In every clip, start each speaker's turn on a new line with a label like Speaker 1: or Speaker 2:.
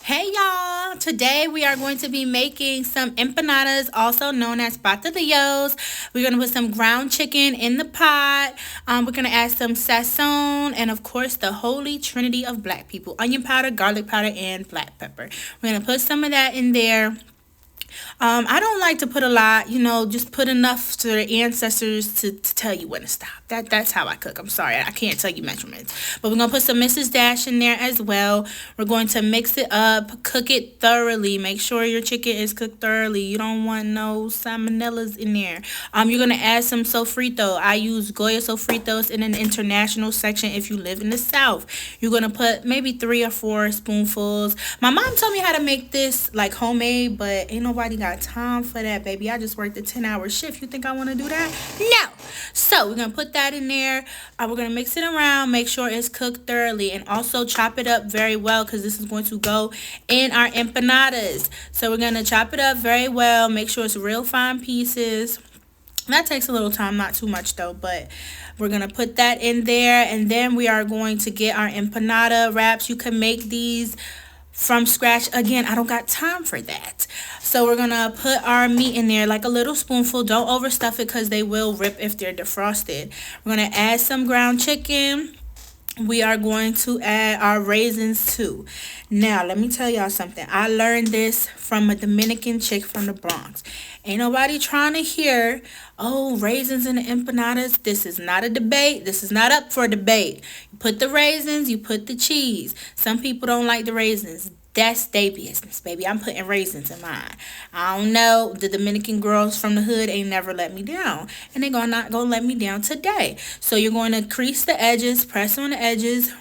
Speaker 1: Hey y'all! Today we are going to be making some empanadas, also known as patadillos. We're going to put some ground chicken in the pot. We're going to add some sazon and of course the holy trinity of black people. Onion powder, garlic powder, and black pepper. We're going to put some of that in there. I don't like to put a lot, just put enough to the ancestors to tell you when to stop. That's how I cook. I'm sorry, I can't tell you measurements. But we're gonna put some Mrs. Dash in there as well. We're going to mix it up, cook it thoroughly. Make sure your chicken is cooked thoroughly. You don't want no salmonellas in there. You're gonna add some sofrito. I use Goya sofritos in an international section. If you live in the South, you're gonna put maybe 3 or 4 spoonfuls. My mom told me how to make this like homemade, but ain't nobody got time for that, baby. I just worked a 10-hour shift. You think I want to do that? No. So we're gonna put that in there. We're gonna mix it around, make sure it's cooked thoroughly, and also chop it up very well because this is going to go in our empanadas. So we're gonna chop it up very well, make sure it's real fine pieces. That takes a little time, not too much though, but we're going to put that in there, and then we are going to get our empanada wraps. You can make these from scratch. Again, I don't got time for that. So we're going to put our meat in there like a little spoonful. Don't overstuff it because they will rip if they're defrosted. We're going to add some ground chicken. We are going to add our raisins too. Now, let me tell y'all something. I learned this from a Dominican chick from the Bronx. Ain't nobody trying to hear, oh, raisins in the empanadas. This is not a debate. This is not up for debate. You put the raisins, you put the cheese. Some people don't like the raisins. That's their business, baby. I'm putting raisins in mine. I don't know. The Dominican girls from the hood ain't never let me down. And they're not going to let me down today. So you're going to crease the edges, press on the edges.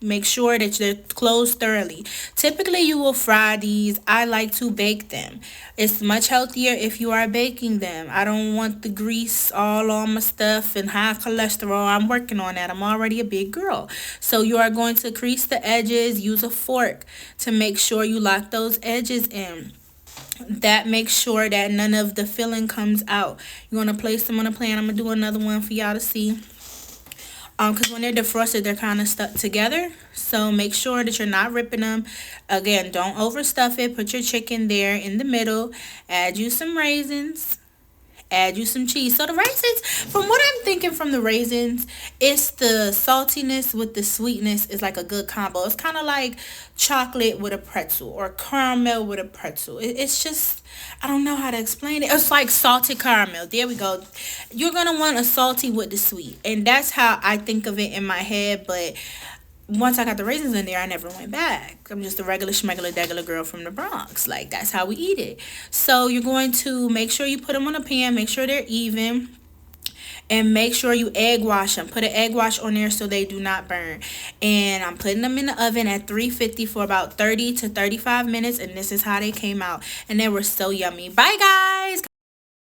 Speaker 1: Make sure that they're closed thoroughly. Typically, you will fry these. I like to bake them. It's much healthier if you are baking them. I don't want the grease all on my stuff and high cholesterol. I'm working on that. I'm already a big girl. So you are going to crease the edges. Use a fork to make sure you lock those edges in. That makes sure that none of the filling comes out. You're going to place them on a pan. I'm going to do another one for y'all to see. Because when they're defrosted, they're kind of stuck together. So make sure that you're not ripping them. Again, don't overstuff it. Put your chicken there in the middle. Add you some raisins. Add you some cheese. So the raisins, from what I'm thinking from the raisins, it's the saltiness with the sweetness is like a good combo. It's kind of like chocolate with a pretzel or caramel with a pretzel. It's just, I don't know how to explain it. It's like salted caramel. There we go. You're going to want a salty with the sweet. And that's how I think of it in my head. But once I got the raisins in there, I never went back. I'm just a regular schmegular degular girl from the Bronx. Like, that's how we eat it. So you're going to make sure you put them on a pan. Make sure they're even. And make sure you egg wash them. Put an egg wash on there so they do not burn. And I'm putting them in the oven at 350 for about 30 to 35 minutes. And this is how they came out. And they were so yummy. Bye, guys.